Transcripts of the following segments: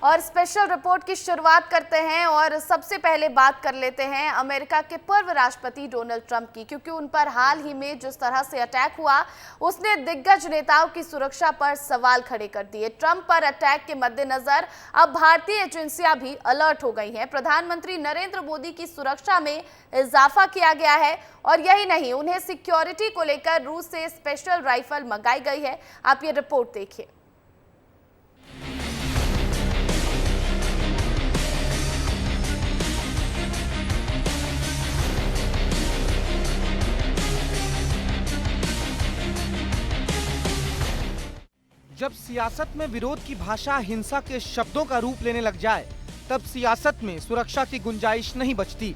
और special report की शुरुआत करते हैं और सबसे पहले बात कर लेते हैं अमेरिका के पूर्व राष्ट्रपति डोनाल्ड ट्रंप की, क्योंकि उन पर हाल ही में जिस तरह से अटैक हुआ उसने दिग्गज नेताओं की सुरक्षा पर सवाल खड़े कर दिए। ट्रंप पर अटैक के मद्देनजर अब भारतीय एजेंसियां भी अलर्ट हो गई हैं। प्रधानमंत्री नरेंद्र मोदी की सुरक्षा में इजाफा किया गया है और यही नहीं, उन्हें सिक्योरिटी को लेकर रूस से स्पेशल राइफल मंगाई गई है। आप ये रिपोर्ट देखिए। जब सियासत में विरोध की भाषा हिंसा के शब्दों का रूप लेने लग जाए, तब सियासत में सुरक्षा की गुंजाइश नहीं बचती।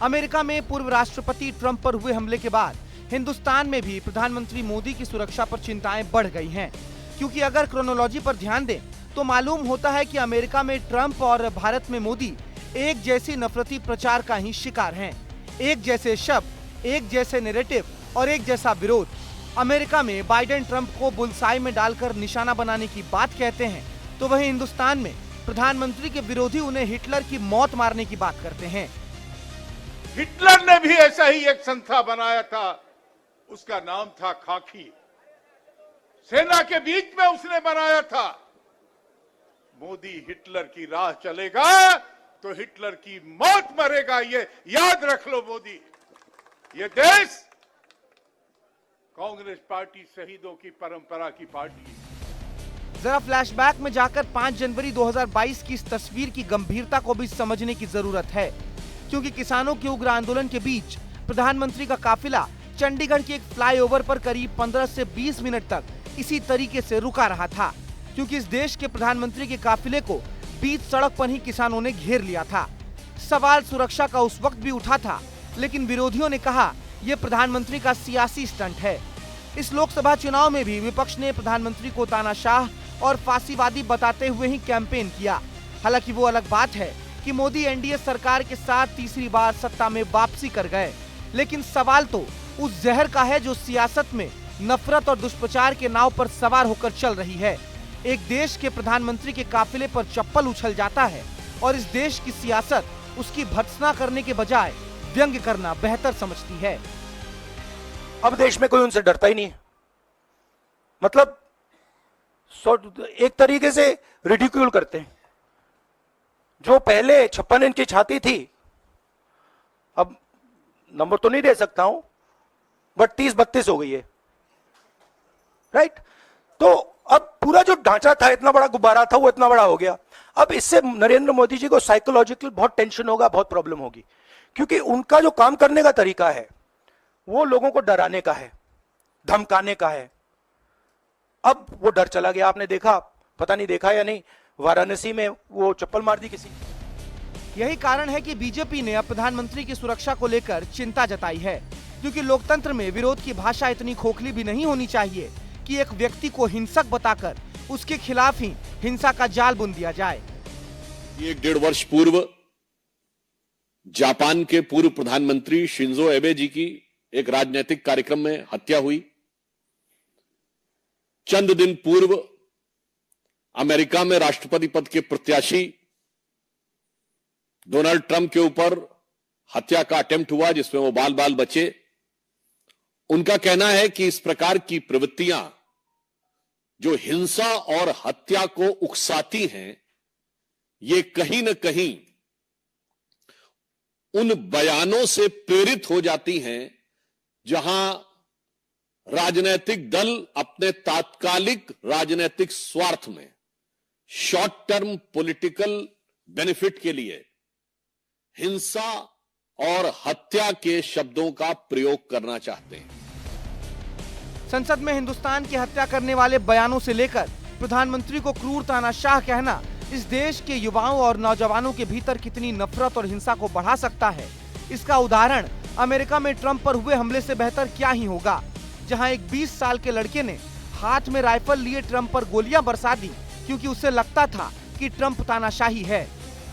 अमेरिका में पूर्व राष्ट्रपति ट्रंप पर हुए हमले के बाद हिंदुस्तान में भी प्रधानमंत्री मोदी की सुरक्षा पर चिंताएं बढ़ गई हैं, क्योंकि अगर क्रोनोलॉजी पर ध्यान दें तो मालूम होता है कि अमेरिका में ट्रंप और भारत में मोदी एक जैसी नफरती प्रचार का ही शिकार हैं। एक जैसे शब्द, एक जैसे नैरेटिव और एक जैसा विरोध। अमेरिका में बाइडेन ट्रंप को बुलसाई में डालकर निशाना बनाने की बात कहते हैं, तो वहीं हिंदुस्तान में प्रधानमंत्री के विरोधी उन्हें हिटलर की मौत मारने की बात करते हैं। हिटलर ने भी ऐसा ही एक संस्था बनाया था, उसका नाम था खाकी। सेना के बीच में उसने बनाया था। मोदी हिटलर की राह चलेगा तो हिटलर की मौत मरेगा, ये याद रख लो मोदी। ये देश कांग्रेस पार्टी शहीदों की परंपरा की पार्टी है। जरा फ्लैशबैक में जाकर 5 जनवरी 2022 की इस तस्वीर की गंभीरता को भी समझने की जरूरत है, क्योंकि किसानों के उग्र आंदोलन के बीच प्रधानमंत्री का काफिला चंडीगढ़ के एक फ्लाईओवर पर करीब 15 से 20 मिनट तक इसी तरीके से रुका रहा था, क्योंकि इस देश के प्रधानमंत्री के काफिले को बीच सड़क पर ही किसानों ने घेर लिया था। सवाल सुरक्षा का उस वक्त भी उठा था, लेकिन विरोधियों ने कहा यह प्रधानमंत्री का सियासी स्टंट है। इस लोकसभा चुनाव में भी विपक्ष ने प्रधानमंत्री को तानाशाह और फांसीवादी बताते हुए ही कैंपेन किया। हालांकि वो अलग बात है कि मोदी एनडीए सरकार के साथ तीसरी बार सत्ता में वापसी कर गए, लेकिन सवाल तो उस जहर का है जो सियासत में नफरत और दुष्प्रचार के नाव पर सवार होकर चल रही है। एक देश के प्रधानमंत्री के काफिले पर चप्पल उछल जाता है और इस देश की सियासत उसकी भर्त्सना करने के बजाय व्यंग्य करना बेहतर समझती है। अब देश में कोई उनसे डरता ही नहीं है। मतलब एक तरीके से रिडिक्यूल करते हैं। जो पहले 56 इंच की छाती थी, अब नंबर तो नहीं दे सकता हूं, बट 30-32 हो गई है, राइट। तो अब पूरा जो ढांचा था, इतना बड़ा गुब्बारा था, वो इतना बड़ा हो गया। अब इससे नरेंद्र मोदी जी को साइकोलॉजिकल बहुत टेंशन होगा, बहुत प्रॉब्लम होगी, क्योंकि उनका जो काम करने का तरीका है वो लोगों को डराने का है, धमकाने का है। अब वो डर चला गया। आपने देखा, पता नहीं देखा या नहीं, वाराणसी में वो चप्पल मार दी किसी। यही कारण है कि बीजेपी ने अब प्रधानमंत्री की सुरक्षा को लेकर चिंता जताई है, क्योंकि लोकतंत्र में विरोध की भाषा इतनी खोखली भी नहीं होनी चाहिए कि एक व्यक्ति को हिंसक बताकर उसके खिलाफ ही हिंसा का जाल बुन दिया जाए। 1.5 वर्ष पूर्व जापान के पूर्व प्रधानमंत्री शिंजो एबे जी की एक राजनीतिक कार्यक्रम में हत्या हुई। चंद दिन पूर्व अमेरिका में राष्ट्रपति पद के प्रत्याशी डोनाल्ड ट्रंप के ऊपर हत्या का अटेम्प्ट हुआ, जिसमें वो बाल बाल बचे। उनका कहना है कि इस प्रकार की प्रवृत्तियां जो हिंसा और हत्या को उकसाती हैं, ये कहीं न कहीं उन बयानों से प्रेरित हो जाती हैं जहां राजनीतिक दल अपने तात्कालिक राजनीतिक स्वार्थ में, शॉर्ट टर्म पॉलिटिकल बेनिफिट के लिए हिंसा और हत्या के शब्दों का प्रयोग करना चाहते हैं। संसद में हिंदुस्तान की हत्या करने वाले बयानों से लेकर प्रधानमंत्री को क्रूर तानाशाह कहना इस देश के युवाओं और नौजवानों के भीतर कितनी नफरत और हिंसा को बढ़ा सकता है, इसका उदाहरण अमेरिका में ट्रंप पर हुए हमले से बेहतर क्या ही होगा, जहां एक 20 साल के लड़के ने हाथ में राइफल लिए ट्रंप पर गोलियां बरसा दी, क्योंकि उसे लगता था कि ट्रंप तानाशाही है।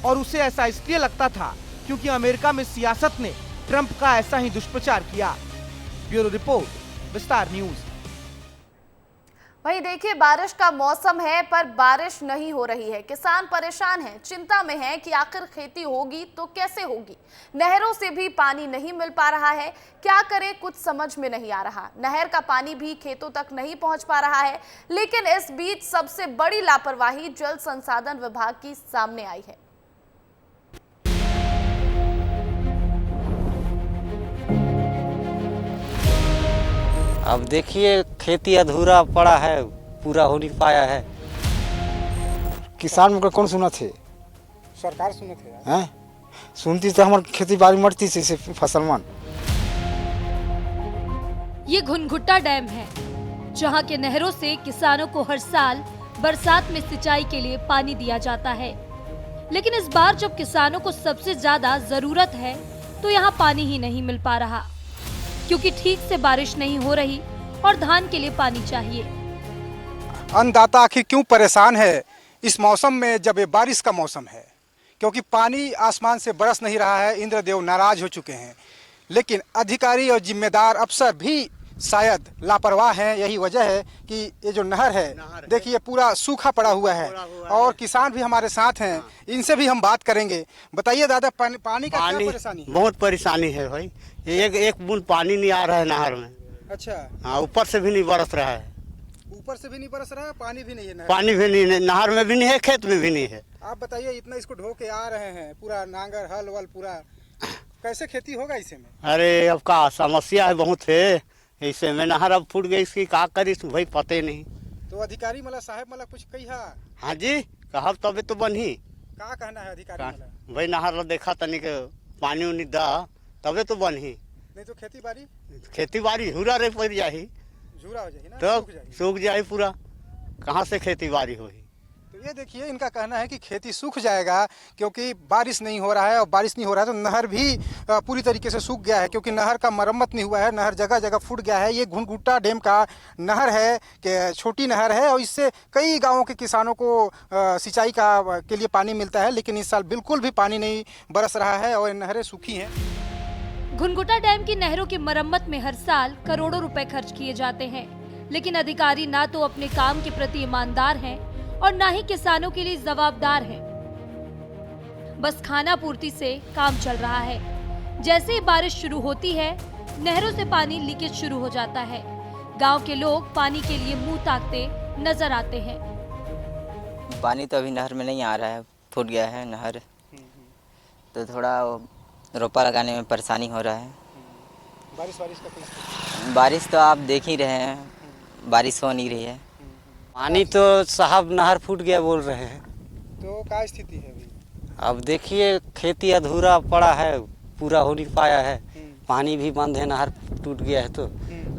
और उसे ऐसा इसलिए लगता था क्योंकि अमेरिका में सियासत ने ट्रंप का ऐसा ही दुष्प्रचार किया। ब्यूरो रिपोर्ट, विस्तार न्यूज। भाई देखिए, बारिश का मौसम है पर बारिश नहीं हो रही है। किसान परेशान हैं, चिंता में हैं कि आखिर खेती होगी तो कैसे होगी। नहरों से भी पानी नहीं मिल पा रहा है, क्या करें कुछ समझ में नहीं आ रहा। नहर का पानी भी खेतों तक नहीं पहुंच पा रहा है। लेकिन इस बीच सबसे बड़ी लापरवाही जल संसाधन विभाग की सामने आई है। अब देखिए, खेती अधूरा पड़ा है, पूरा हो नहीं पाया है। किसान को कौन सुना थे? सरकार सुने थे यार। हैं? सुनती तो हमारी खेती बाड़ी मरती थी से फसल मन। ये घुनघुट्टा डैम है, जहां के नहरों से किसानों को हर साल बरसात में सिंचाई के लिए पानी दिया जाता है। लेकिन इस बार जब किसानों को सबसे ज्यादा जरूरत है तो यहाँ पानी ही नहीं मिल पा रहा, क्योंकि ठीक से बारिश नहीं हो रही और धान के लिए पानी चाहिए। अन्नदाता आखिर क्यों परेशान है इस मौसम में, जब ये बारिश का मौसम है? क्योंकि पानी आसमान से बरस नहीं रहा है, इंद्रदेव नाराज हो चुके हैं। लेकिन अधिकारी और जिम्मेदार अफसर भी शायद लापरवाह हैं। यही वजह है कि ये जो नहर है देखिए पूरा सूखा पड़ा हुआ है। और किसान भी हमारे साथ हैं, इनसे भी हम बात करेंगे। बताइए दादा, पानी का क्या परेशानी है? बहुत परेशानी है भाई, एक बूंद पानी नहीं आ रहा है नहर में। अच्छा, हाँ, ऊपर से भी नहीं बरस रहा है। ऊपर से भी नहीं बरस रहा है, पानी भी नहीं है नहर। पानी भी नहीं है, नहर में भी नहीं है, खेत में भी नहीं है। आप बताइए, इतना इसको ढो के आ रहे हैं, पूरा नांगर हल वल पूरा, कैसे खेती होगा इसे में? अरे अब का समस्या है बहुत है, ऐसे में नहर अब फूट गई, इसकी का करी भाई पते नहीं। तो अधिकारी मला साहब मला कुछ कही है? हाँ जी, कहब तबे तो बनी। का कहना है अधिकारी मला? भाई नहर देखा तनिक पानी उनी दा तबे तो बनी, नहीं तो खेती बाड़ी हुरा रे पड़ जाही, झूरा हो जाएगी ना, तो सूख जाए पूरा, कहाँ से खेती बाड़ी होगी। तो ये देखिए, इनका कहना है कि खेती सूख जाएगा क्योंकि बारिश नहीं हो रहा है, और बारिश नहीं हो रहा है तो नहर भी पूरी तरीके से सूख गया है, क्योंकि नहर का मरम्मत नहीं हुआ है, नहर जगह जगह फूट गया है। ये घुनघुट्टा डैम का नहर है कि छोटी नहर है, और इससे कई गाँवों के किसानों को सिंचाई के लिए पानी मिलता है। लेकिन इस साल बिल्कुल भी पानी नहीं बरस रहा है और नहरें सूखी हैं। घुनघुट्टा डैम की नहरों की मरम्मत में हर साल करोड़ों रुपए खर्च किए जाते हैं, लेकिन अधिकारी ना तो अपने काम के प्रति ईमानदार हैं और ना ही किसानों के लिए जवाबदार हैं। बस खाना पूर्ति से काम चल रहा है। जैसे ही बारिश शुरू होती है, नहरों से पानी लीकेज शुरू हो जाता है। गांव के लोग पानी के लिए मुंह ताकते नजर आते हैं। पानी तो अभी नहर में नहीं आ रहा है, फूट गया है नहर, तो थोड़ा रोपा लगाने में परेशानी हो रहा है। बारिश तो आप देख ही रहे हैं, बारिश हो नहीं रही है। पानी तो साहब नहर फूट गया बोल रहे हैं। तो क्या स्थिति है अभी? अब देखिए, खेती अधूरा पड़ा है, पूरा हो नहीं पाया है। पानी भी बंद है, नहर टूट गया है, तो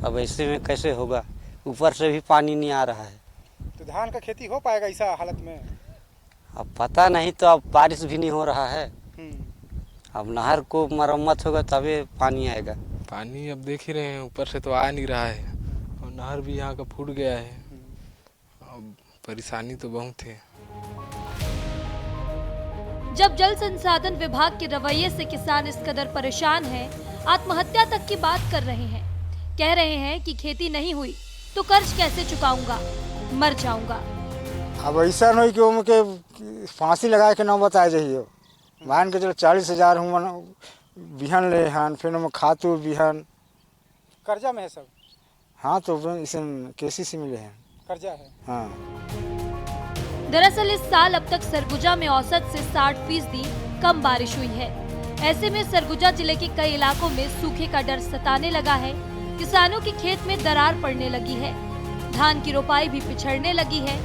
अब ऐसे में कैसे होगा? ऊपर से भी पानी नहीं आ रहा है। तो धान का खेती हो पाएगा ऐसा हालत में? अब पता नहीं, तो अब बारिश भी नहीं हो रहा है। अब नहर को मरम्मत होगा तभी पानी आएगा। पानी अब देख ही रहे हैं, ऊपर से तो आ नहीं रहा है, और नहर भी यहाँ का फूट गया है। अब परेशानी तो बहुत है। जब जल संसाधन विभाग के रवैये से किसान इस कदर परेशान हैं, आत्महत्या तक की बात कर रहे हैं। कह रहे हैं कि खेती नहीं हुई तो कर्ज कैसे चुकाऊंगा, मर जाऊंगा। अब ऐसा नहीं कि उनके फांसी लगा के ना बताए जाइए। मान के चलो 40,000 हूँ बिहन ले हन, फिर हम खातू बिहन कर्जा में है सब। हाँ, तो इसे केसीसी मिले हैं, कर्जा है। हाँ। दरअसल इस साल अब तक सरगुजा में औसत से 60% कम बारिश हुई है। ऐसे में सरगुजा जिले के कई इलाकों में सूखे का डर सताने लगा है। किसानों के खेत में दरार पड़ने लगी है, धान की रोपाई भी पिछड़ने लगी है।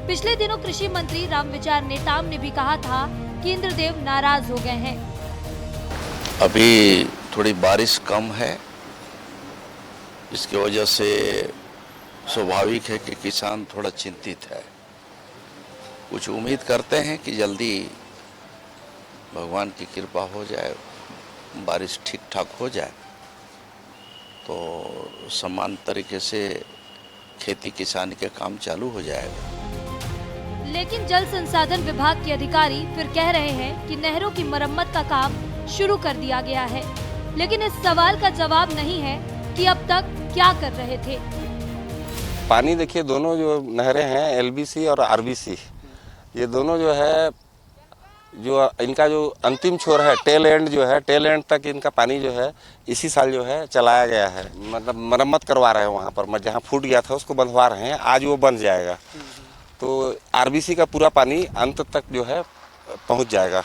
पिछले दिनों कृषि मंत्री रामविचार नेताम ने भी कहा था कि इंद्रदेव नाराज हो गए हैं। अभी थोड़ी बारिश कम है, इसकी वजह से स्वाभाविक है कि किसान थोड़ा चिंतित है। कुछ उम्मीद करते हैं कि जल्दी भगवान की कृपा हो जाए, बारिश ठीक ठाक हो जाए, तो समान तरीके से खेती किसानी के काम चालू हो जाएगा। लेकिन जल संसाधन विभाग के अधिकारी फिर कह रहे हैं कि नहरों की मरम्मत का काम शुरू कर दिया गया है, लेकिन इस सवाल का जवाब नहीं है कि अब तक क्या कर रहे थे। पानी देखिए, दोनों जो नहरें हैं एलबीसी और आरबीसी, ये दोनों जो है, जो इनका जो अंतिम छोर है, टेल एंड जो है, टेल एंड तक इनका पानी जो है इसी साल जो है चलाया गया है। मतलब मरम्मत करवा रहे हैं वहाँ पर, जहाँ फूट गया था उसको बंधवा रहे हैं, आज वो बन जाएगा। तो आरबीसी का पूरा पानी अंत तक जो है पहुँच जाएगा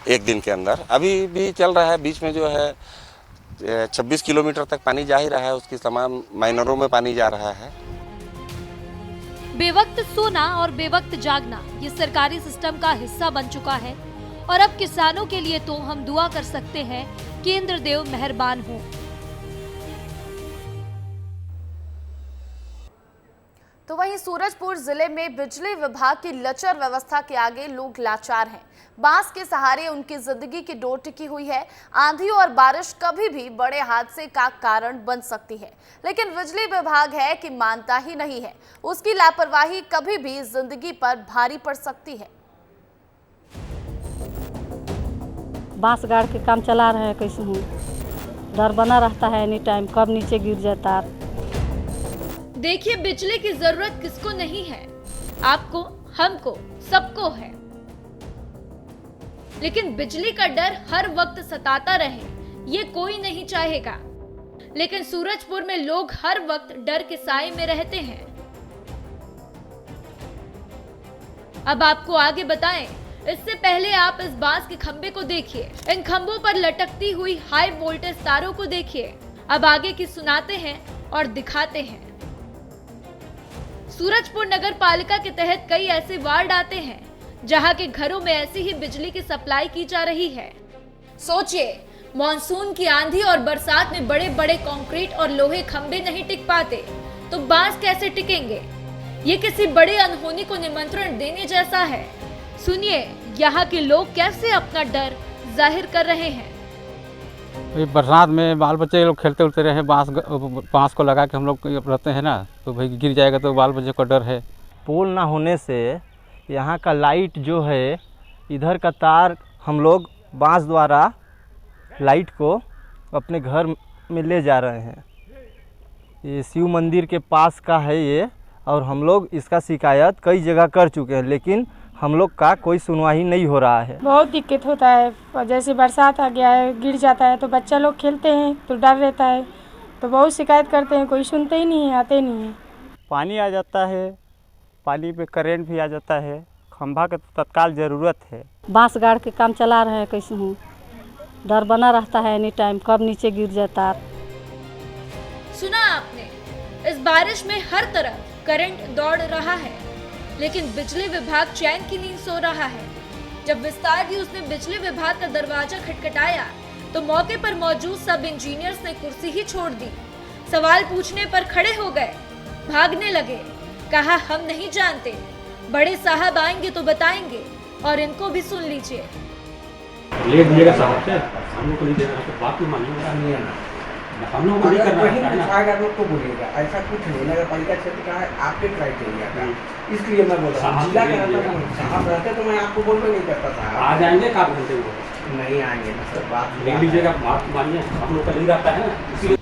एक दिन के अंदर। अभी भी चल रहा है, बीच में जो है 26 किलोमीटर तक पानी जा ही रहा है, उसकी तमाम माइनरों में पानी जा रहा है। बेवक्त सोना और बेवक्त जागना ये सरकारी सिस्टम का हिस्सा बन चुका है और अब किसानों के लिए तो हम दुआ कर सकते हैं कि इंद्रदेव मेहरबान हो। तो वहीं सूरजपुर जिले में बिजली विभाग की लचर व्यवस्था के आगे लोग लाचार हैं। बांस के सहारे उनकी जिंदगी की डोर टिकी हुई है। आंधी और बारिश कभी भी बड़े हादसे का कारण बन सकती है, लेकिन बिजली विभाग है कि मानता ही नहीं है। उसकी लापरवाही कभी भी जिंदगी पर भारी पड़ सकती है। बांस गाड़ के काम चला रहे हैं, कैसे हूँ डर बना रहता है एनी टाइम, कब नीचे गिर जाता। देखिए, बिजली की जरूरत किसको नहीं है, आपको, हमको, सबको है, लेकिन बिजली का डर हर वक्त सताता रहे ये कोई नहीं चाहेगा। लेकिन सूरजपुर में लोग हर वक्त डर के साए में रहते हैं। अब आपको आगे बताएं, इससे पहले आप इस बांस के खंबे को देखिए, इन खंभों पर लटकती हुई हाई वोल्टेज तारों को देखिए। अब आगे की सुनाते हैं और दिखाते हैं। सूरजपुर नगर पालिका के तहत कई ऐसे वार्ड आते हैं जहां के घरों में ऐसी ही बिजली की सप्लाई की जा रही है। सोचिए, मॉनसून की आंधी और बरसात में बड़े बड़े कंक्रीट और लोहे खंबे नहीं टिक पाते तो बांस कैसे टिकेंगे? ये किसी बड़े अनहोनी को निमंत्रण देने जैसा है। सुनिए, यहाँ के लोग कैसे अपना डर जाहिर कर रहे हैं। बरसात में बाल बच्चे लोग खेलते उलते रहे, बांस को लगा के हम लोग रहते हैं ना, तो भाई गिर जाएगा तो बाल बच्चे का डर है। पोल ना होने से यहाँ का लाइट जो है, इधर का तार हम लोग बांस द्वारा लाइट को अपने घर में ले जा रहे हैं। ये शिव मंदिर के पास का है ये, और हम लोग इसका शिकायत कई जगह कर चुके हैं, लेकिन हम लोग का कोई सुनवाई नहीं हो रहा है। बहुत दिक्कत होता है, जैसे बरसात आ गया है, गिर जाता है तो बच्चा लोग खेलते हैं तो डर रहता है, तो बहुत शिकायत करते हैं, कोई सुनते ही नहीं है, आते नहीं है। पानी आ जाता है, पानी पे करंट भी आ जाता है, खंभा का तत्काल ज़रूरत है। बांस गाड़ के काम चला रहे हैं, कैसे हूँ डर बना रहता है एनी टाइम, कब नीचे गिर जाता। सुना आपने, इस बारिश में हर तरफ करंट दौड़ रहा है, लेकिन बिजली विभाग चैन की नींद सो रहा है। जब विस्तार न्यूज ने बिजली विभाग का दरवाजा खटखटाया तो मौके पर मौजूद सब इंजीनियर्स ने कुर्सी ही छोड़ दी। सवाल पूछने पर खड़े हो गए, भागने लगे, कहा हम नहीं जानते, बड़े साहब आएंगे तो बताएंगे, और इनको भी सुन लीजिए। ले दीजिएगा साहब से, हम लोग को नहीं देना, तो बात भी मानिएगा, नहीं है ना, हम लोग को नहीं करना है ना, तो बोलिएगा ऐसा कुछ नहीं। नगर पालिका क्षेत्र का है, आपके क्राइटेरिया का, इसलिए मैं बोल रहा हूँ। जिला का साहब रहते तो मैं आपको बोलबे नहीं करता था। आ जाएंगे का घंटे वो नहीं आएंगे ना सर, बात ले लीजिएगा, बात मानिए, हम लोग का नहीं रहता है ना, इसलिए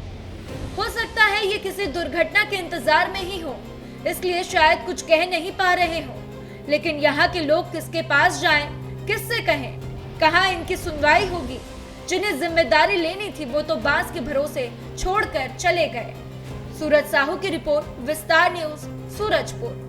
हो सकता है ये किसी दुर्घटना के इंतजार में ही हो, इसलिए शायद कुछ कह नहीं पा रहे हो। लेकिन यहाँ के लोग किसके पास जाएं, किससे कहें, कहाँ इनकी सुनवाई होगी? जिन्हें जिम्मेदारी लेनी थी वो तो बांस के भरोसे छोड़कर चले गए। सूरज साहू की रिपोर्ट, विस्तार न्यूज, सूरजपुर।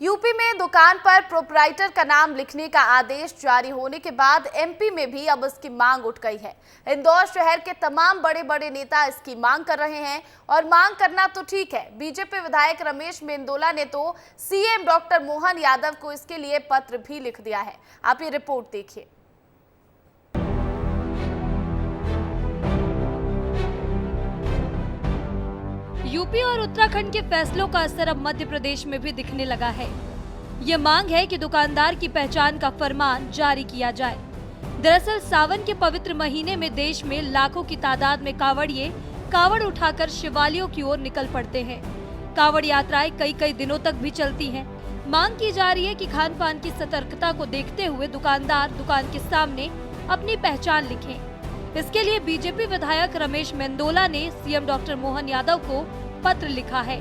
यूपी में दुकान पर प्रोपराइटर का नाम लिखने का आदेश जारी होने के बाद एमपी में भी अब इसकी मांग उठ गई है। इंदौर शहर के तमाम बड़े बड़े नेता इसकी मांग कर रहे हैं, और मांग करना तो ठीक है, बीजेपी विधायक रमेश मेंदोला ने तो सीएम डॉक्टर मोहन यादव को इसके लिए पत्र भी लिख दिया है। आप ये रिपोर्ट देखिए। यूपी और उत्तराखंड के फैसलों का असर अब मध्य प्रदेश में भी दिखने लगा है। ये मांग है कि दुकानदार की पहचान का फरमान जारी किया जाए। दरअसल सावन के पवित्र महीने में देश में लाखों की तादाद में कांवड़िए कांवड़ उठाकर शिवालयों की ओर निकल पड़ते हैं। कांवड़ यात्राएं कई दिनों तक भी चलती हैं। मांग की जा रही है कि खान पान की सतर्कता को देखते हुए दुकानदार दुकान के सामने अपनी पहचान लिखें। इसके लिए बीजेपी विधायक रमेश मेंदोला ने सीएम डॉक्टर मोहन यादव को पत्र लिखा है।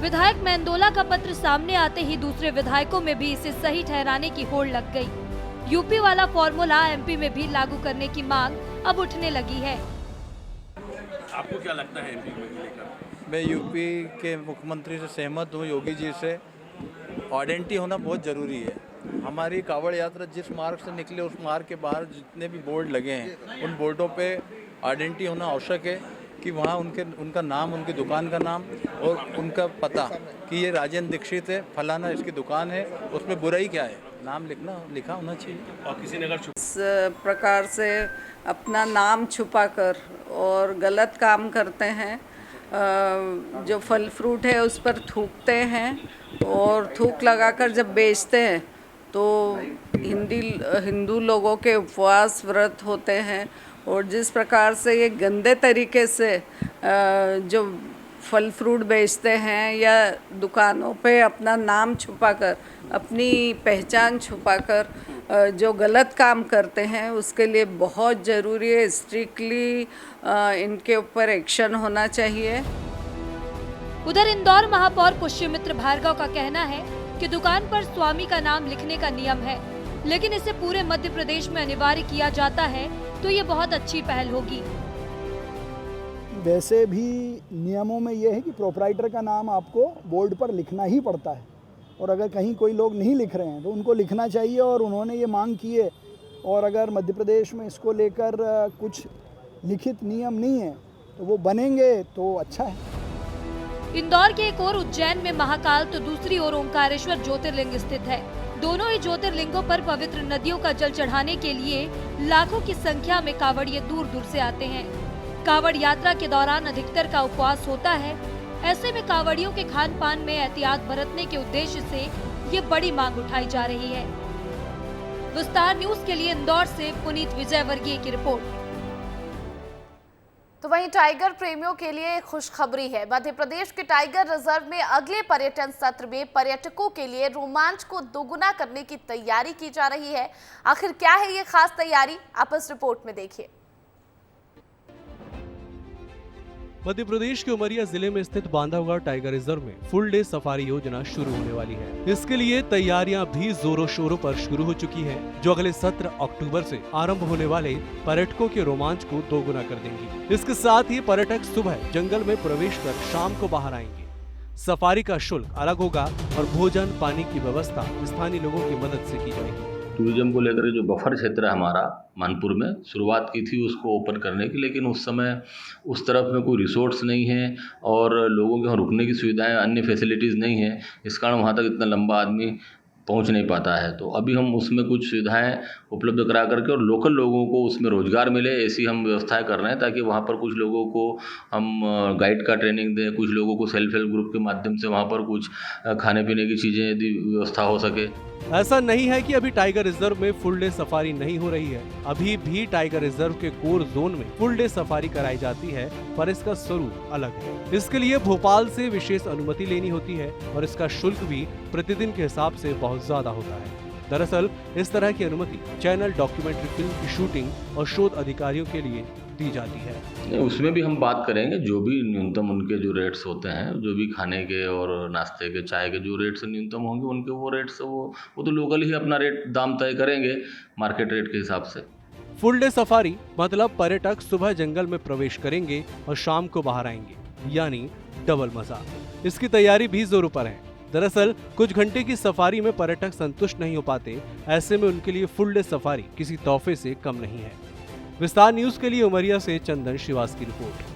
विधायक मेंदोला का पत्र सामने आते ही दूसरे विधायकों में भी इसे सही ठहराने की होड़ लग गई। यूपी वाला फॉर्मूला एमपी में भी लागू करने की मांग अब उठने लगी है। आपको क्या लगता है एमपी में लेकर? मैं यूपी के मुख्यमंत्री से सहमत हूँ, योगी जी से। आइडेंटिटी होना बहुत ज़रूरी है। हमारी कावड़ यात्रा जिस मार्ग से निकले उस मार्ग के बाहर जितने भी बोर्ड लगे हैं उन बोर्डों पे आइडेंटिटी होना आवश्यक है कि वहाँ उनका नाम, उनकी दुकान का नाम और उनका पता कि ये राजेंद्र दीक्षित है, फलाना इसकी दुकान है, उसमें बुराई क्या है, नाम लिखा होना चाहिए। और किसी ने अगर इस प्रकार से अपना नाम छुपाकर और गलत काम करते हैं, जो फल फ्रूट है उस पर थूकते हैं और थूक लगाकर जब बेचते हैं तो हिंदू लोगों के उपवास व्रत होते हैं और जिस प्रकार से ये गंदे तरीके से जो फल फ्रूट बेचते हैं या दुकानों पे अपना नाम छुपाकर, अपनी पहचान छुपाकर जो गलत काम करते हैं उसके लिए बहुत ज़रूरी है, स्ट्रिक्टली इनके ऊपर एक्शन होना चाहिए। उधर इंदौर महापौर पुष्यमित्र भार्गव का कहना है कि दुकान पर स्वामी का नाम लिखने का नियम है, लेकिन इसे पूरे मध्य प्रदेश में अनिवार्य किया जाता है तो ये बहुत अच्छी पहल होगी। वैसे भी नियमों में यह है कि प्रोपराइटर का नाम आपको बोर्ड पर लिखना ही पड़ता है और अगर कहीं कोई लोग नहीं लिख रहे हैं तो उनको लिखना चाहिए और उन्होंने ये मांग की है और अगर मध्य प्रदेश में इसको लेकर कुछ लिखित नियम नहीं है तो वो बनेंगे तो अच्छा है। इंदौर के एक ओर उज्जैन में महाकाल तो दूसरी ओर ओंकारेश्वर ज्योतिर्लिंग स्थित है। दोनों ही ज्योतिर्लिंगों पर पवित्र नदियों का जल चढ़ाने के लिए लाखों की संख्या में कांवड़िये दूर दूर से आते हैं। कांवड़ यात्रा के दौरान अधिकतर का उपवास होता है। ऐसे में कांवड़ियों के खान पान में एहतियात बरतने के उद्देश्य से ये बड़ी मांग उठाई जा रही है। विस्तार न्यूज के लिए इंदौर से पुनीत विजयवर्गीय की रिपोर्ट। तो वहीं टाइगर प्रेमियों के लिए खुशखबरी है। मध्य प्रदेश के टाइगर रिजर्व में अगले पर्यटन सत्र में पर्यटकों के लिए रोमांच को दोगुना करने की तैयारी की जा रही है। आखिर क्या है ये खास तैयारी, आप इस रिपोर्ट में देखिए। मध्य प्रदेश के उमरिया जिले में स्थित बांधवगढ़ टाइगर रिजर्व में फुल डे सफारी योजना शुरू होने वाली है। इसके लिए तैयारियां भी जोरों शोरों पर शुरू हो चुकी हैं, जो अगले 17 अक्टूबर से आरंभ होने वाले पर्यटकों के रोमांच को दोगुना कर देंगी। इसके साथ ही पर्यटक सुबह जंगल में प्रवेश कर शाम को बाहर आएंगे। सफारी का शुल्क अलग होगा और भोजन पानी की व्यवस्था स्थानीय लोगों की मदद से की जाएगी। टूरिज्म को लेकर जो बफर क्षेत्र है हमारा मानपुर में शुरुआत की थी उसको ओपन करने की, लेकिन उस समय उस तरफ में कोई रिसोर्ट्स नहीं है और लोगों के वहाँ रुकने की सुविधाएं, अन्य फैसिलिटीज़ नहीं है। इस कारण वहाँ तक इतना लंबा आदमी पहुंच नहीं पाता है। तो अभी हम उसमें कुछ सुविधाएं उपलब्ध करा करके और लोकल लोगों को उसमें रोजगार मिले ऐसी हम व्यवस्थाएं कर रहे हैं, ताकि वहाँ पर कुछ लोगों को हम गाइड का ट्रेनिंग दें, कुछ लोगों को सेल्फ हेल्प ग्रुप के माध्यम से वहाँ पर कुछ खाने पीने की चीज़ें यदि व्यवस्था हो सके। ऐसा नहीं है कि अभी टाइगर रिजर्व में फुल डे सफारी नहीं हो रही है। अभी भी टाइगर रिजर्व के कोर जोन में फुल डे सफारी कराई जाती है, पर इसका स्वरूप अलग है। इसके लिए भोपाल से विशेष अनुमति लेनी होती है और इसका शुल्क भी प्रतिदिन के हिसाब से बहुत ज्यादा होता है। दरअसल इस तरह की अनुमति चैनल डॉक्यूमेंट्री फिल्म की शूटिंग और शोध अधिकारियों के लिए दी जाती है। उसमें भी हम बात करेंगे, जो भी न्यूनतम उनके जो रेट्स होते हैं, जो भी खाने के और नाश्ते के, चाय के जो रेट्स न्यूनतम होंगे उनके वो रेट्स वो तो लोकल ही अपना रेट दाम तय करेंगे मार्केट रेट के हिसाब से। फुल डे सफारी मतलब पर्यटक सुबह जंगल में प्रवेश करेंगे और शाम को बाहर आएंगे, यानी डबल मजा। इसकी तैयारी भी जोरों पर है। दरअसल कुछ घंटे की सफारी में पर्यटक संतुष्ट नहीं हो पाते, ऐसे में उनके लिए फुल डे सफारी किसी तोहफे से कम नहीं है। विस्तार न्यूज के लिए उमरिया से चंदन श्रीवास की रिपोर्ट।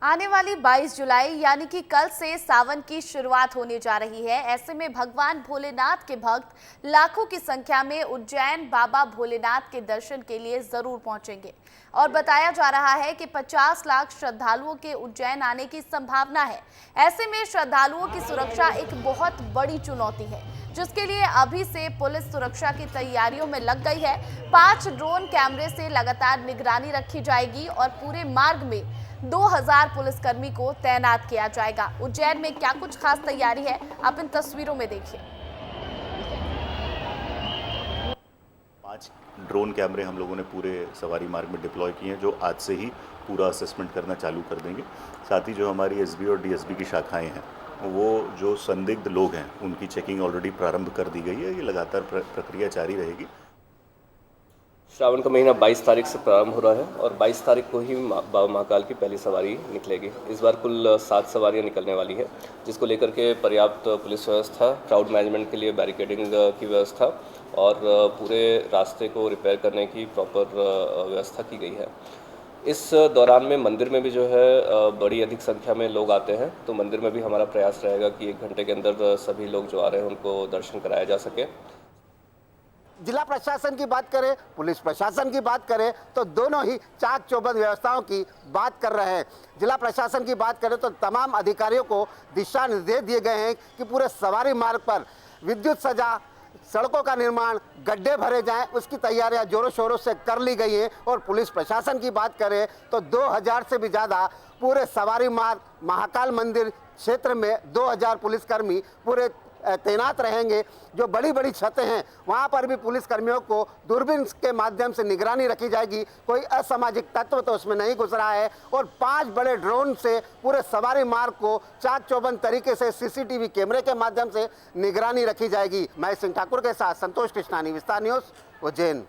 आने वाली 22 जुलाई यानी कि कल से सावन की शुरुआत होने जा रही है। ऐसे में भगवान भोलेनाथ के भक्त लाखों की संख्या में उज्जैन बाबा भोलेनाथ के दर्शन के लिए जरूर पहुंचेंगे और बताया जा रहा है कि 50 लाख श्रद्धालुओं के उज्जैन आने की संभावना है। ऐसे में श्रद्धालुओं की सुरक्षा एक बहुत बड़ी चुनौती है, जिसके लिए अभी से पुलिस सुरक्षा की तैयारियों में लग गई है। 5 ड्रोन कैमरे से लगातार निगरानी रखी जाएगी और पूरे मार्ग में 2000 पुलिसकर्मी को तैनात किया जाएगा। उज्जैन में क्या कुछ खास तैयारी है, आप इन तस्वीरों में देखिए। 5 ड्रोन कैमरे हम लोगों ने पूरे सवारी मार्ग में डिप्लॉय किए हैं, जो आज से ही पूरा असेसमेंट करना चालू कर देंगे। साथ ही जो हमारी एसबी और डीएसबी की शाखाएं हैं, वो जो संदिग्ध लोग हैं उनकी चेकिंग ऑलरेडी प्रारंभ कर दी गई है। ये लगातार प्रक्रिया जारी रहेगी। श्रावण का महीना 22 तारीख से प्रारंभ हो रहा है और 22 तारीख को ही बाबा महाकाल की पहली सवारी निकलेगी। इस बार कुल 7 सवारियां निकलने वाली है, जिसको लेकर के पर्याप्त पुलिस व्यवस्था, क्राउड मैनेजमेंट के लिए बैरिकेडिंग की व्यवस्था और पूरे रास्ते को रिपेयर करने की प्रॉपर व्यवस्था की गई है। इस दौरान में मंदिर में भी जो है बड़ी अधिक संख्या में लोग आते हैं, तो मंदिर में भी हमारा प्रयास रहेगा कि 1 घंटे के अंदर सभी लोग जो आ रहे हैं उनको दर्शन कराया जा सके। जिला प्रशासन की बात करें, पुलिस प्रशासन की बात करें, तो दोनों ही चाक चौबंद व्यवस्थाओं की बात कर रहे हैं। जिला प्रशासन की बात करें तो तमाम अधिकारियों को दिशा निर्देश दिए गए हैं कि पूरे सवारी मार्ग पर विद्युत सजा, सड़कों का निर्माण, गड्ढे भरे जाएं, उसकी तैयारियां जोरों शोरों से कर ली गई हैं। और पुलिस प्रशासन की बात करें तो 2000 से भी ज़्यादा पूरे सवारी मार्ग महाकाल मंदिर क्षेत्र में 2000 पुलिसकर्मी पूरे तैनात रहेंगे। जो बड़ी बड़ी छतें हैं वहाँ पर भी पुलिसकर्मियों को दूरबीन के माध्यम से निगरानी रखी जाएगी। कोई असामाजिक तत्व तो उसमें नहीं घुस रहा है। और 5 बड़े ड्रोन से पूरे सवारी मार्ग को चाक चौबंद तरीके से सीसीटीवी कैमरे के माध्यम से निगरानी रखी जाएगी। मैं सिंह ठाकुर के साथ संतोष कृष्णानी, विस्तार न्यूज़, उज्जैन।